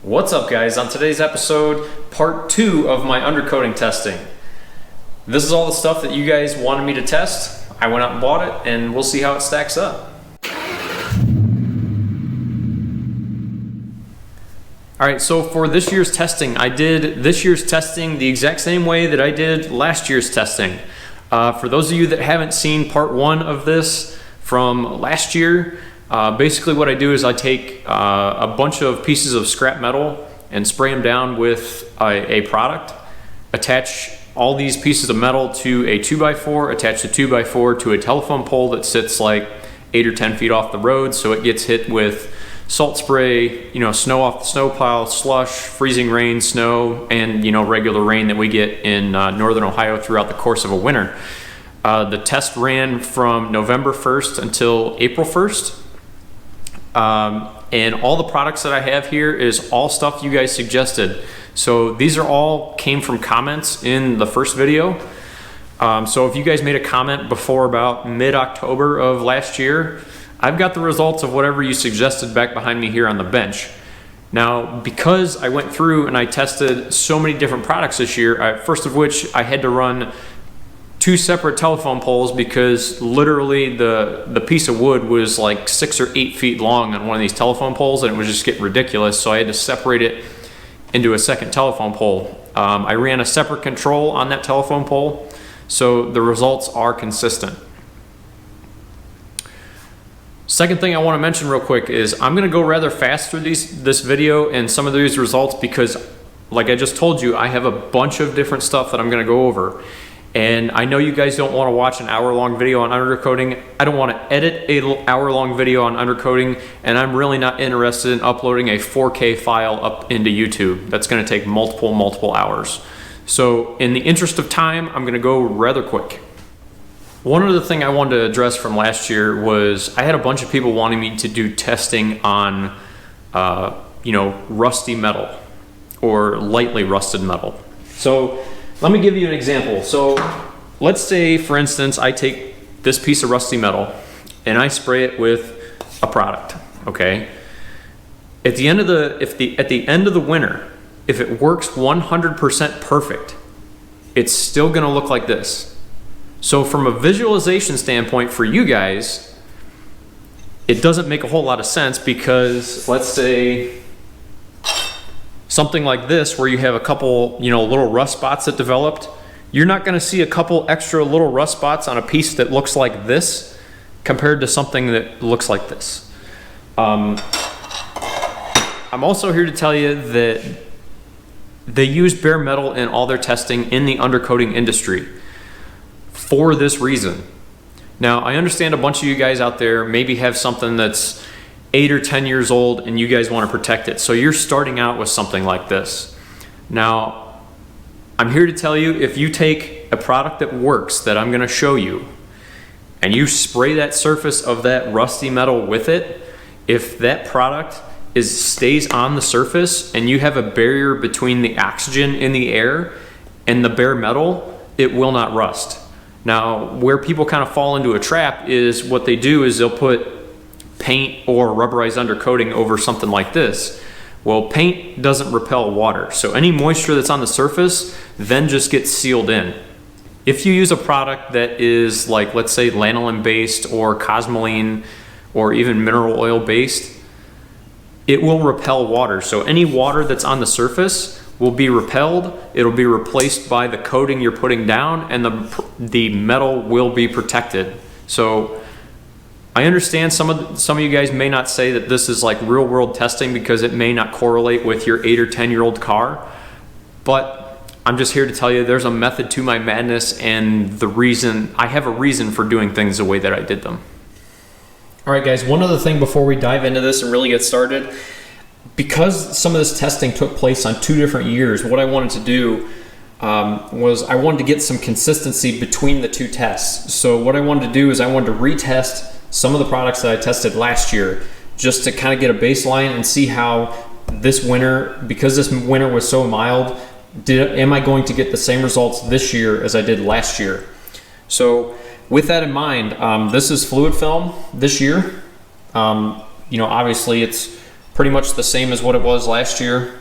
What's up, guys? On today's episode, part 2 of my undercoating testing. This is all the stuff that you guys wanted me to test. I went out and bought it, and we'll see how it stacks up. Alright, so for this year's testing, I did this year's testing the exact same way that I did last year's testing. For those of you that haven't seen part 1 of this from last year, basically what I do is I take a bunch of pieces of scrap metal and spray them down with a product, attach all these pieces of metal to a 2x4, attach the 2x4 to a telephone pole that sits like 8 or 10 feet off the road, so it gets hit with salt spray, snow off the snowplow, slush, freezing rain, snow, and regular rain that we get in northern Ohio throughout the course of a winter. The test ran from November 1st until April 1st. And all the products that I have here is all stuff you guys suggested. So these are all came from comments in the first video. So if you guys made a comment before about mid-October of last year, I've got the results of whatever you suggested back behind me here on the bench. Now, because I went through and I tested so many different products this year, first of which I had to run 2 separate telephone poles because literally the piece of wood was like 6 or 8 feet long on one of these telephone poles, and it was just getting ridiculous, so I had to separate it into a second telephone pole. I ran a separate control on that telephone pole, so the results are consistent. Second thing I want to mention real quick is I'm going to go rather fast through this video and some of these results because, like I just told you, I have a bunch of different stuff that I'm going to go over. And I know you guys don't want to watch an hour-long video on undercoating. I don't want to edit an hour-long video on undercoating, and I'm really not interested in uploading a 4K file up into YouTube. That's going to take multiple hours. So in the interest of time, I'm going to go rather quick. One other thing I wanted to address from last year was I had a bunch of people wanting me to do testing on, rusty metal or lightly rusted metal. So let me give you an example. So let's say, for instance, I take this piece of rusty metal and I spray it with a product, okay? At the end of the winter, if it works 100% perfect, it's still gonna look like this. So from a visualization standpoint for you guys, it doesn't make a whole lot of sense because let's say something like this where you have a couple, little rust spots that developed, you're not going to see a couple extra little rust spots on a piece that looks like this compared to something that looks like this. I'm also here to tell you that they use bare metal in all their testing in the undercoating industry for this reason. Now, I understand a bunch of you guys out there maybe have something that's 8 or 10 years old and you guys want to protect it. So you're starting out with something like this. Now, I'm here to tell you, if you take a product that works that I'm going to show you and you spray that surface of that rusty metal with it, if that product stays on the surface and you have a barrier between the oxygen in the air and the bare metal, it will not rust. Now, where people kind of fall into a trap is what they do is they'll put paint or rubberized undercoating over something like this. Well, paint doesn't repel water, so any moisture that's on the surface then just gets sealed in. If you use a product that is like, let's say, lanolin based or cosmoline or even mineral oil based, it will repel water. So any water that's on the surface will be repelled, it'll be replaced by the coating you're putting down, and the metal will be protected. So I understand some of you guys may not say that this is like real world testing because it may not correlate with your 8 or 10-year-old car, but I'm just here to tell you there's a method to my madness, and I have a reason for doing things the way that I did them. All right, guys, one other thing before we dive into this and really get started. Because some of this testing took place on 2 different years, what I wanted to do was I wanted to get some consistency between the 2 tests. So what I wanted to do is I wanted to retest some of the products that I tested last year just to kind of get a baseline and see how this winter, because this winter was so mild, am I going to get the same results this year as I did last year? So with that in mind, this is fluid film this year. Obviously it's pretty much the same as what it was last year.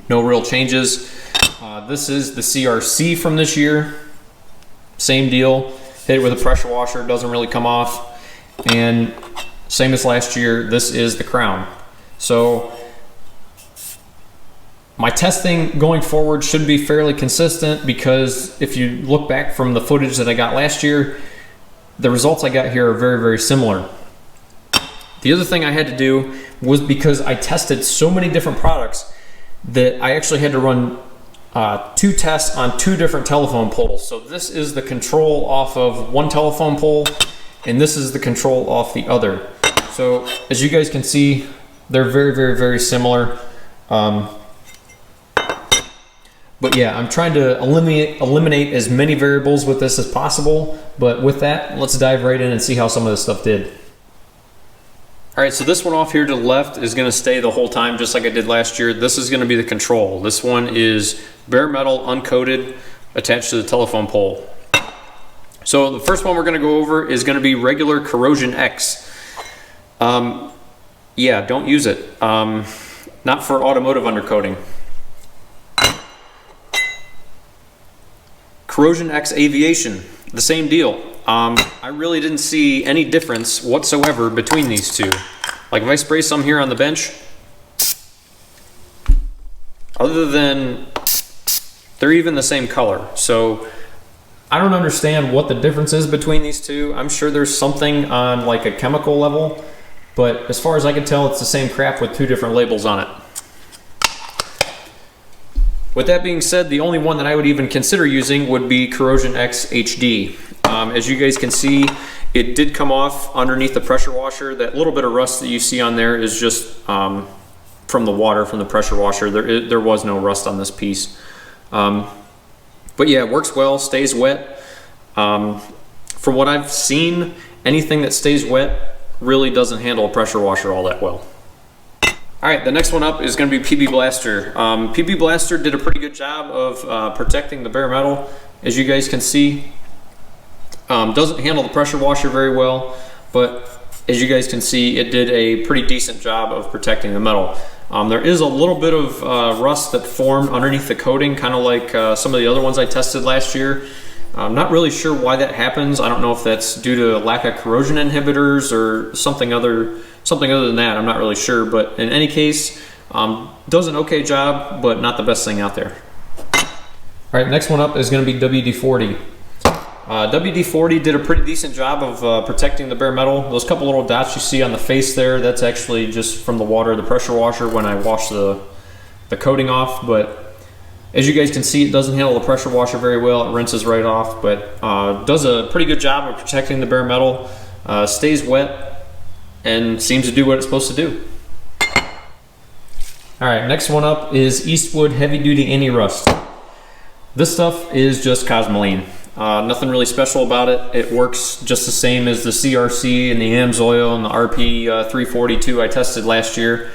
No real changes. This is the CRC from this year. Same deal. Hit it with a pressure washer, doesn't really come off. And same as last year, this is the Krown. So my testing going forward should be fairly consistent, because if you look back from the footage that I got last year, the results I got here are very, very similar. The other thing I had to do was, because I tested so many different products, that I actually had to run 2 tests on 2 different telephone poles. So this is the control off of one telephone pole, and this is the control off the other. So as you guys can see, they're very, very, very similar. But yeah, I'm trying to eliminate as many variables with this as possible. But with that, let's dive right in and see how some of this stuff did. All right, so this one off here to the left is going to stay the whole time, just like I did last year. This is going to be the control. This one is bare metal, uncoated, attached to the telephone pole. So the first one we're going to go over is going to be regular Corrosion X. Yeah, don't use it. Not for automotive undercoating. Corrosion X Aviation, the same deal. I really didn't see any difference whatsoever between these two. Like if I spray some here on the bench, other than they're even the same color. So I don't understand what the difference is between these two. I'm sure there's something on like a chemical level, but as far as I can tell, it's the same crap with 2 different labels on it. With that being said, the only one that I would even consider using would be Corrosion X HD. As you guys can see, it did come off underneath the pressure washer. That little bit of rust that you see on there is just from the water from the pressure washer. There was no rust on this piece. But yeah, it works well, stays wet. From what I've seen, anything that stays wet really doesn't handle a pressure washer all that well. All right, the next one up is going to be PB Blaster. PB Blaster did a pretty good job of protecting the bare metal, as you guys can see. Doesn't handle the pressure washer very well, but as you guys can see, it did a pretty decent job of protecting the metal. There is a little bit of rust that formed underneath the coating, kind of like some of the other ones I tested last year. I'm not really sure why that happens. I don't know if that's due to lack of corrosion inhibitors or something other than that. I'm not really sure, but in any case, does an okay job, but not the best thing out there. All right, next one up is going to be WD-40. WD-40 did a pretty decent job of protecting the bare metal. Those couple little dots you see on the face there, that's actually just from the water of the pressure washer when I washed the coating off. But as you guys can see, it doesn't handle the pressure washer very well. It rinses right off, but does a pretty good job of protecting the bare metal. Stays wet and seems to do what it's supposed to do. All right, next one up is Eastwood Heavy Duty Anti-Rust. This stuff is just Cosmoline. Nothing really special about it. It works just the same as the CRC and the AMSoil and the RP 342 I tested last year.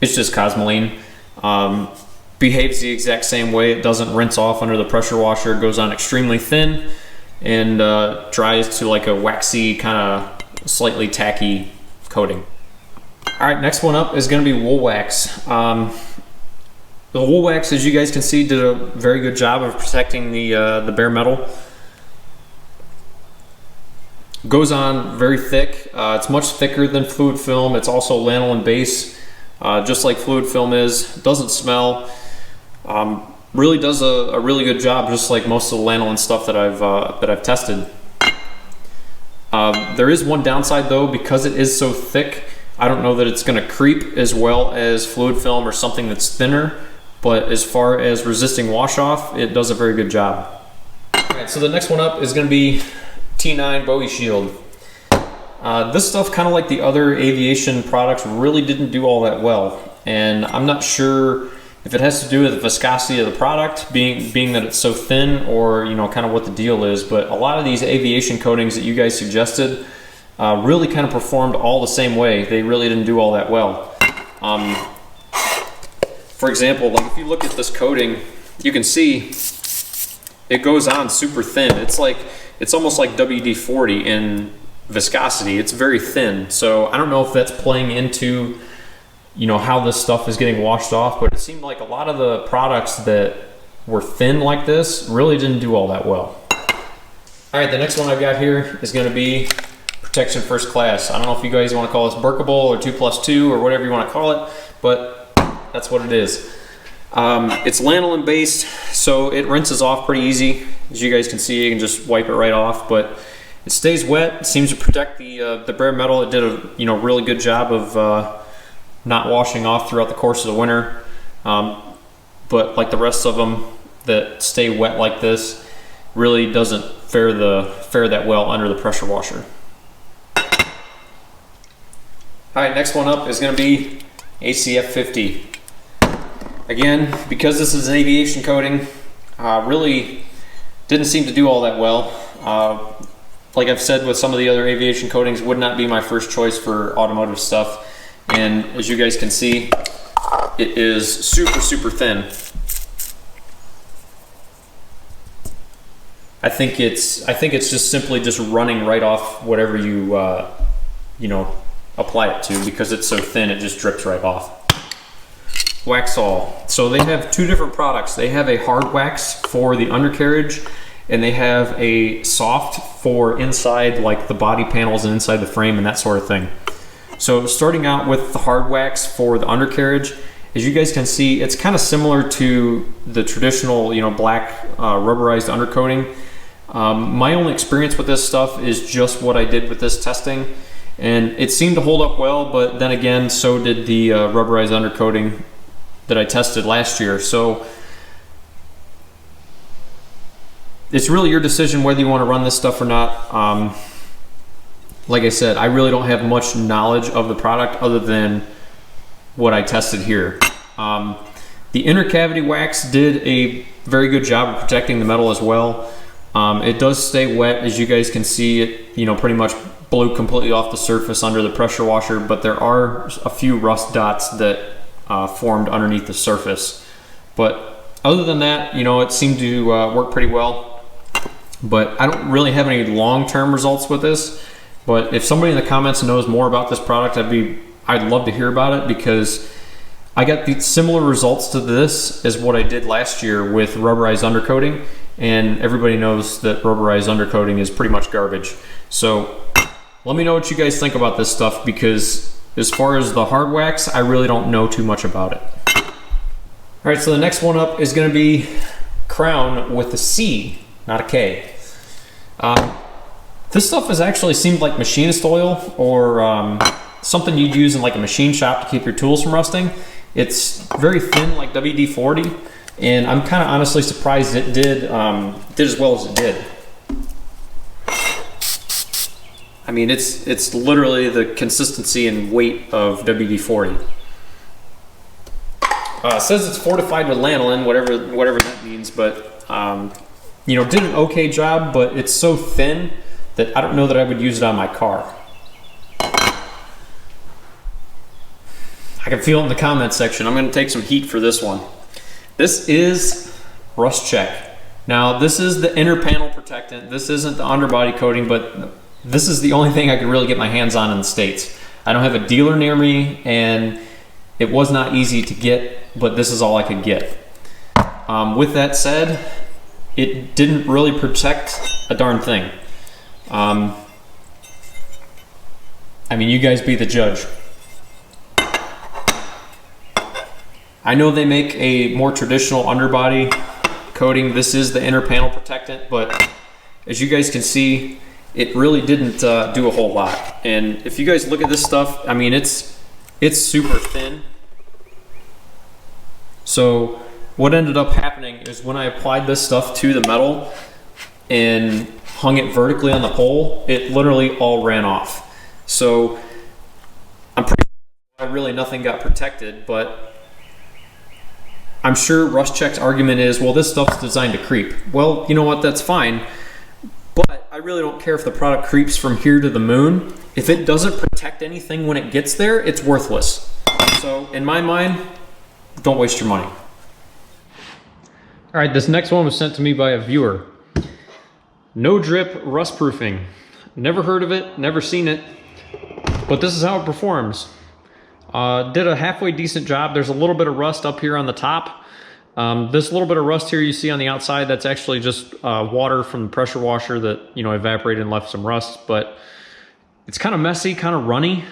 It's just Cosmoline. Behaves the exact same way. It doesn't rinse off under the pressure washer. It goes on extremely thin and dries to like a waxy, kind of slightly tacky coating. All right, next one up is going to be Woolwax. The Woolwax, as you guys can see, did a very good job of protecting the bare metal. Goes on very thick. It's much thicker than fluid film. It's also lanolin base, just like fluid film is. Doesn't smell. Really does a really good job, just like most of the lanolin stuff that I've tested. There is one downside though, because it is so thick. I don't know that it's going to creep as well as fluid film or something that's thinner. But as far as resisting wash off, it does a very good job. All right, so the next one up is going to be T9 Boeshield. This stuff, kind of like the other aviation products, really didn't do all that well. And I'm not sure if it has to do with the viscosity of the product, being that it's so thin, or kind of what the deal is. But a lot of these aviation coatings that you guys suggested really kind of performed all the same way. They really didn't do all that well. For example, like if you look at this coating, you can see it goes on super thin. It's almost like WD-40 in viscosity. It's very thin. So I don't know if that's playing into you know, how this stuff is getting washed off, but it seemed like a lot of the products that were thin like this really didn't do all that well. All right, the next one I've got here is going to be Protection First Class. I don't know if you guys want to call this Berkable or 2+2 or whatever you want to call it, but that's what it is. It's lanolin based, so it rinses off pretty easy. As you guys can see, you can just wipe it right off, but it stays wet. It seems to protect the bare metal. It did a really good job of not washing off throughout the course of the winter. But like the rest of them that stay wet like this, really doesn't fare that well under the pressure washer. All right, next one up is going to be ACF 50. Again, because this is an aviation coating, really didn't seem to do all that well. Like I've said with some of the other aviation coatings, would not be my first choice for automotive stuff. And as you guys can see, it is super, super thin. I think it's just simply just running right off whatever you apply it to, because it's so thin it just drips right off. Waxyol. So they have two different products. They have a hard wax for the undercarriage, and they have a soft for inside, like the body panels and inside the frame and that sort of thing. So starting out with the hard wax for the undercarriage, as you guys can see, it's kind of similar to the traditional, black rubberized undercoating. My only experience with this stuff is just what I did with this testing, and it seemed to hold up well, but then again, so did the rubberized undercoating that I tested last year. So it's really your decision whether you want to run this stuff or not. Like I said, I really don't have much knowledge of the product other than what I tested here. The inner cavity wax did a very good job of protecting the metal as well. It does stay wet, as you guys can see. It pretty much blew completely off the surface under the pressure washer, but there are a few rust dots that formed underneath the surface. But other than that, it seemed to work pretty well. But I don't really have any long-term results with this. But if somebody in the comments knows more about this product, I'd love to hear about it, because I got the similar results to this as what I did last year with rubberized undercoating, and everybody knows that rubberized undercoating is pretty much garbage. So let me know what you guys think about this stuff, because as far as the hard wax, I really don't know too much about it. All right, so the next one up is going to be Krown with a C, not a K. This stuff has actually seemed like machinist oil, or something you'd use in like a machine shop to keep your tools from rusting. It's very thin, like WD-40, and I'm kind of honestly surprised it did as well as it did. I mean, it's literally the consistency and weight of WD-40. It says it's fortified with lanolin, whatever that means, but did an okay job, but it's so thin that I don't know that I would use it on my car. I can feel it in the comments section. I'm going to take some heat for this one. This is Rust Check. Now, this is the inner panel protectant. This isn't the underbody coating, but this is the only thing I could really get my hands on in the States. I don't have a dealer near me, and it was not easy to get, but this is all I could get. With that said, it didn't really protect a darn thing. I mean, you guys be the judge. I know they make a more traditional underbody coating. This is the inner panel protectant, but as you guys can see, it really didn't do a whole lot. And if you guys look at this stuff, I mean, it's super thin. So what ended up happening is when I applied this stuff to the metal and hung it vertically on the pole, it literally all ran off. So I'm pretty sure really nothing got protected, but I'm sure Rust Check's argument is, well, this stuff's designed to creep. Well, you know what, that's fine, but I really don't care if the product creeps from here to the moon. If it doesn't protect anything when it gets there, it's worthless. So in my mind, don't waste your money. All right, this next one was sent to me by a viewer. No Drip Rustproofing. Never heard of it, never seen it, but this is how it performs. Did a halfway decent job. There's a little bit of rust up here on the top. This little bit of rust here you see on the outside, that's actually just water from the pressure washer that, you know, evaporated and left some rust, but it's kind of messy, kind of runny.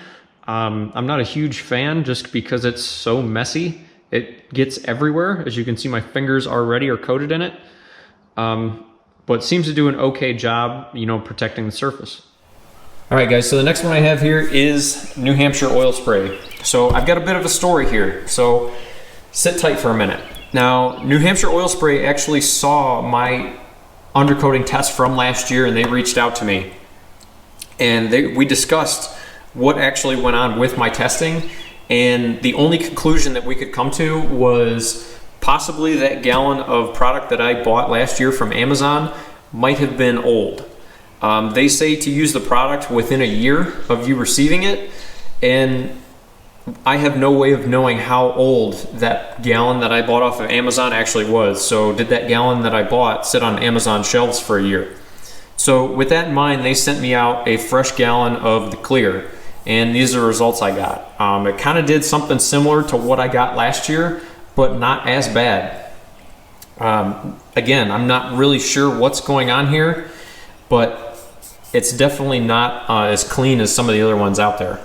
I'm not a huge fan just because it's so messy. It gets everywhere. As you can see, my fingers already are coated in it. But seems to do an okay job, you know, protecting the surface. All right, guys, so the next one I have here is New Hampshire oil spray. So I've got a bit of a story here, so sit tight for a minute. Now, New Hampshire oil spray actually saw my undercoating test from last year, and they reached out to me. And we discussed what actually went on with my testing, and the only conclusion that we could come to was possibly that gallon of product that I bought last year from Amazon might have been old. They say to use the product within a year of you receiving it, and I have no way of knowing how old that gallon that I bought off of Amazon actually was. So did that gallon that I bought sit on Amazon shelves for a year? So with that in mind, they sent me out a fresh gallon of the clear, and these are the results I got. It kind of did something similar to what I got last year, but not as bad. Again, I'm not really sure what's going on here, but it's definitely not as clean as some of the other ones out there.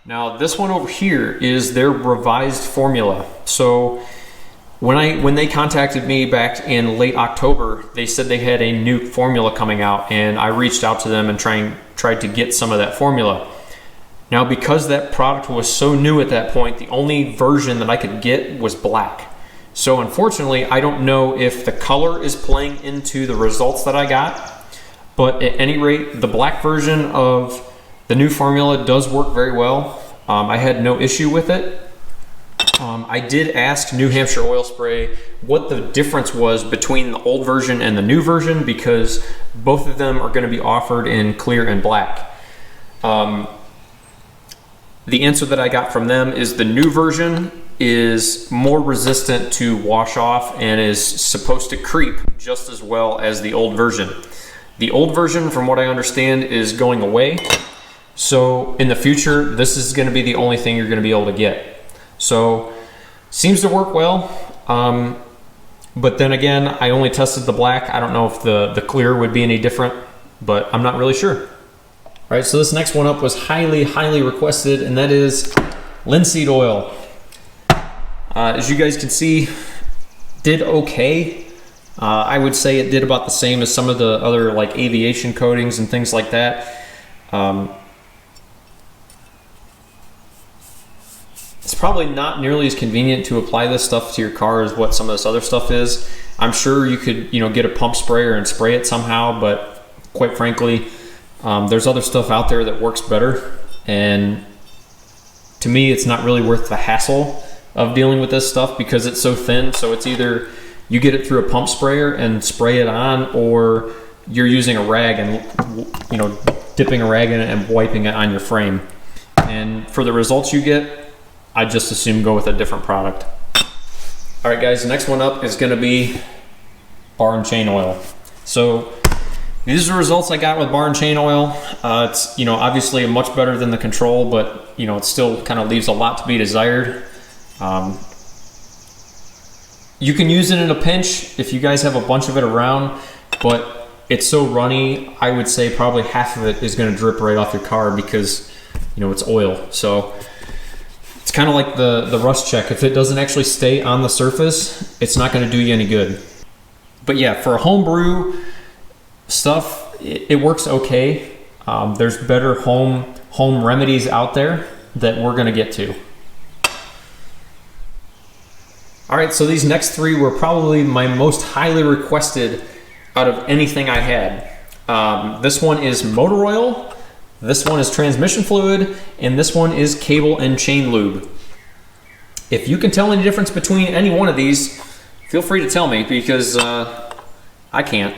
Now, this one over here is their revised formula. So when they contacted me back in late October, they said they had a new formula coming out, and I reached out to them and tried to get some of that formula. Now, because that product was so new at that point, the only version that I could get was black. So unfortunately, I don't know if the color is playing into the results that I got, but at any rate, the black version of the new formula does work very well. I had no issue with it. I did ask New Hampshire oil spray what the difference was between the old version and the new version, because both of them are going to be offered in clear and black. The answer that I got from them is the new version is more resistant to wash off and is supposed to creep just as well as the old version. The old version, from what I understand, is going away. So in the future, this is going to be the only thing you're going to be able to get. So seems to work well. But then again, I only tested the black. I don't know if the clear would be any different, but I'm not really sure. All right, so this next one up was highly, highly requested, and that is linseed oil. As you guys can see, did okay. I would say it did about the same as some of the other like aviation coatings and things like that. It's probably not nearly as convenient to apply this stuff to your car as what some of this other stuff is. I'm sure you could, you know, get a pump sprayer and spray it somehow, but quite frankly, there's other stuff out there that works better, and to me it's not really worth the hassle of dealing with this stuff because it's so thin. So it's either you get it through a pump sprayer and spray it on, or you're using a rag and, you know, dipping a rag in it and wiping it on your frame. And for the results you get, I just assume go with a different product. All right, guys, the next one up is going to be bar and chain oil. So these are the results I got with bar and chain oil. It's, you know, obviously much better than the control, but, you know, it still kind of leaves a lot to be desired. You can use it in a pinch if you guys have a bunch of it around, but it's so runny, I would say probably half of it is going to drip right off your car because, you know, it's oil. So it's kind of like the rust check. If it doesn't actually stay on the surface, it's not going to do you any good. But yeah, for a homebrew stuff, it works okay. There's better home remedies out there that we're going to get to. All right, so these next three were probably my most highly requested out of anything I had. This one is motor oil, this one is transmission fluid, and this one is cable and chain lube. If you can tell any difference between any one of these, feel free to tell me, because I can't.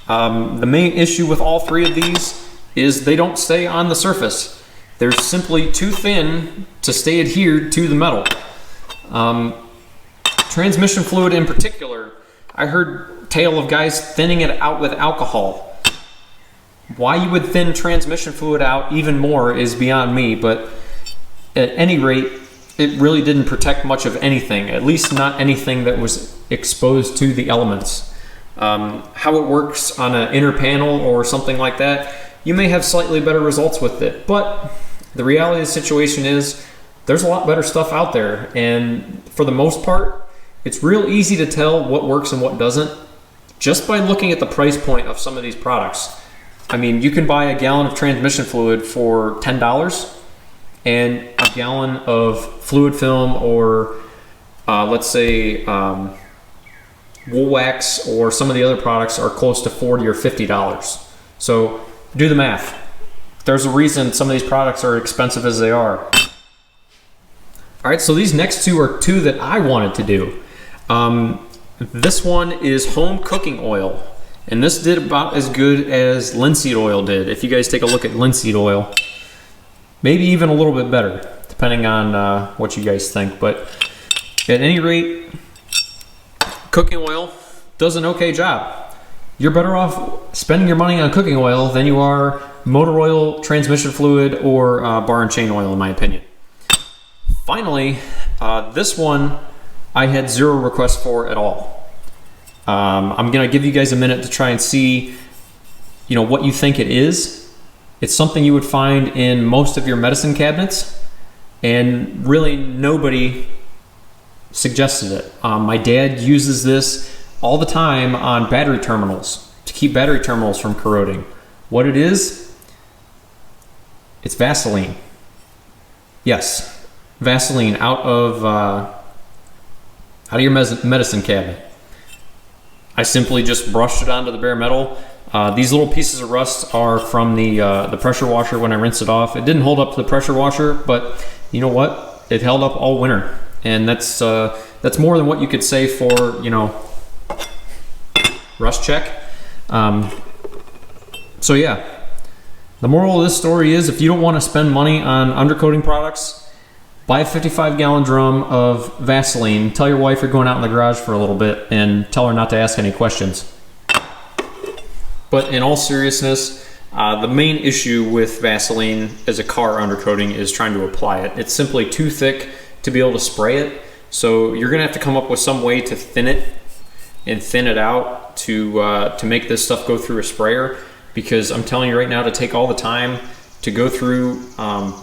The main issue with all three of these is they don't stay on the surface. They're simply too thin to stay adhered to the metal. Transmission fluid in particular, I heard tale of guys thinning it out with alcohol. Why you would thin transmission fluid out even more is beyond me, but at any rate, it really didn't protect much of anything, at least not anything that was exposed to the elements. How it works on an inner panel or something like that, you may have slightly better results with it, but the reality of the situation is there's a lot better stuff out there, and for the most part, it's real easy to tell what works and what doesn't just by looking at the price point of some of these products. I mean, you can buy a gallon of transmission fluid for $10 and a gallon of fluid film or let's say Woolwax or some of the other products are close to $40 or $50. So do the math. There's a reason some of these products are expensive as they are. All right, so these next two are two that I wanted to do. This one is home cooking oil, and this did about as good as linseed oil did. If you guys take a look at linseed oil, maybe even a little bit better, depending on what you guys think. But at any rate, cooking oil does an okay job. You're better off spending your money on cooking oil than you are motor oil, transmission fluid, or bar and chain oil, in my opinion. Finally, this one I had 0 requests for at all. I'm gonna give you guys a minute to try and see, you know, what you think it is. It's something you would find in most of your medicine cabinets, and really nobody suggested it. My dad uses this all the time on battery terminals to keep battery terminals from corroding. What it is, it's Vaseline. Yes, Vaseline out of your medicine cabinet. I simply just brushed it onto the bare metal. These little pieces of rust are from the pressure washer when I rinsed it off. It didn't hold up to the pressure washer, but you know what? It held up all winter, and that's more than what you could say for, you know, rust check. So yeah, the moral of this story is if you don't want to spend money on undercoating products, buy a 55-gallon drum of Vaseline. Tell your wife you're going out in the garage for a little bit and tell her not to ask any questions. But in all seriousness, the main issue with Vaseline as a car undercoating is trying to apply it. It's simply too thick to be able to spray it. So you're gonna have to come up with some way to thin it and thin it out to make this stuff go through a sprayer. Because I'm telling you right now, to take all the time to go through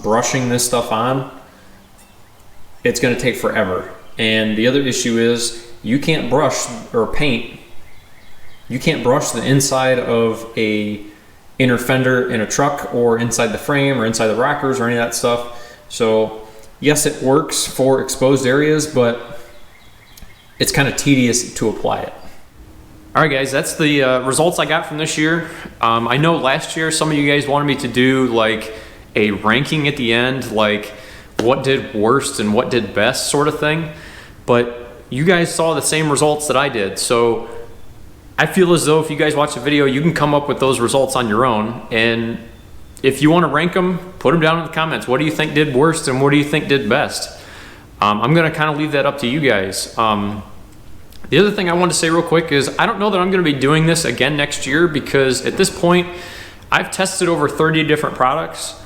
brushing this stuff on, it's going to take forever. And the other issue is you can't brush or paint. You can't brush the inside of a inner fender in a truck or inside the frame or inside the rockers or any of that stuff. So yes, it works for exposed areas, but it's kind of tedious to apply it. All right, guys, that's the results I got from this year. I know last year some of you guys wanted me to do like a ranking at the end, like what did worst and what did best sort of thing. But you guys saw the same results that I did. So I feel as though if you guys watch the video, you can come up with those results on your own. And if you want to rank them, put them down in the comments. What do you think did worst and what do you think did best? I'm going to kind of leave that up to you guys. The other thing I want to say real quick is I don't know that I'm going to be doing this again next year, because at this point I've tested over 30 different products.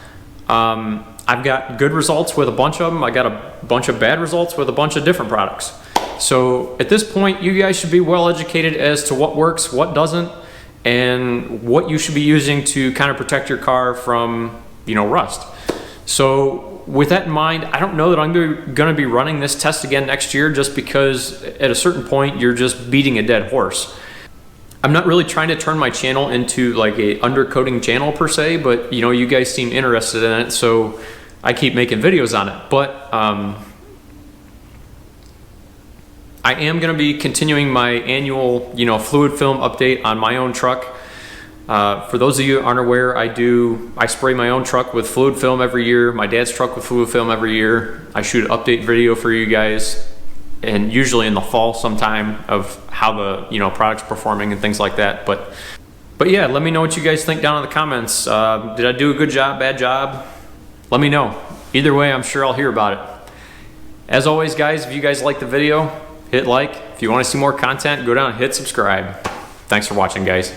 I've got good results with a bunch of them. I got a bunch of bad results with a bunch of different products. So at this point, you guys should be well educated as to what works, what doesn't, and what you should be using to kind of protect your car from, you know, rust. So with that in mind, I don't know that I'm going to be running this test again next year, just because at a certain point you're just beating a dead horse. I'm not really trying to turn my channel into like a undercoating channel per se, but you know, you guys seem interested in it, so I keep making videos on it. But I am going to be continuing my annual, you know, fluid film update on my own truck. For those of you who aren't aware, I spray my own truck with fluid film every year, my dad's truck with fluid film every year. I shoot an update video for you guys, and usually in the fall sometime, of how the, you know, product's performing and things like that. But yeah, let me know what you guys think down in the comments. Did I do a good job, bad job? Let me know. Either way, I'm sure I'll hear about it. As always, guys, if you guys like the video, hit like. If you want to see more content, go down and hit subscribe. Thanks for watching, guys.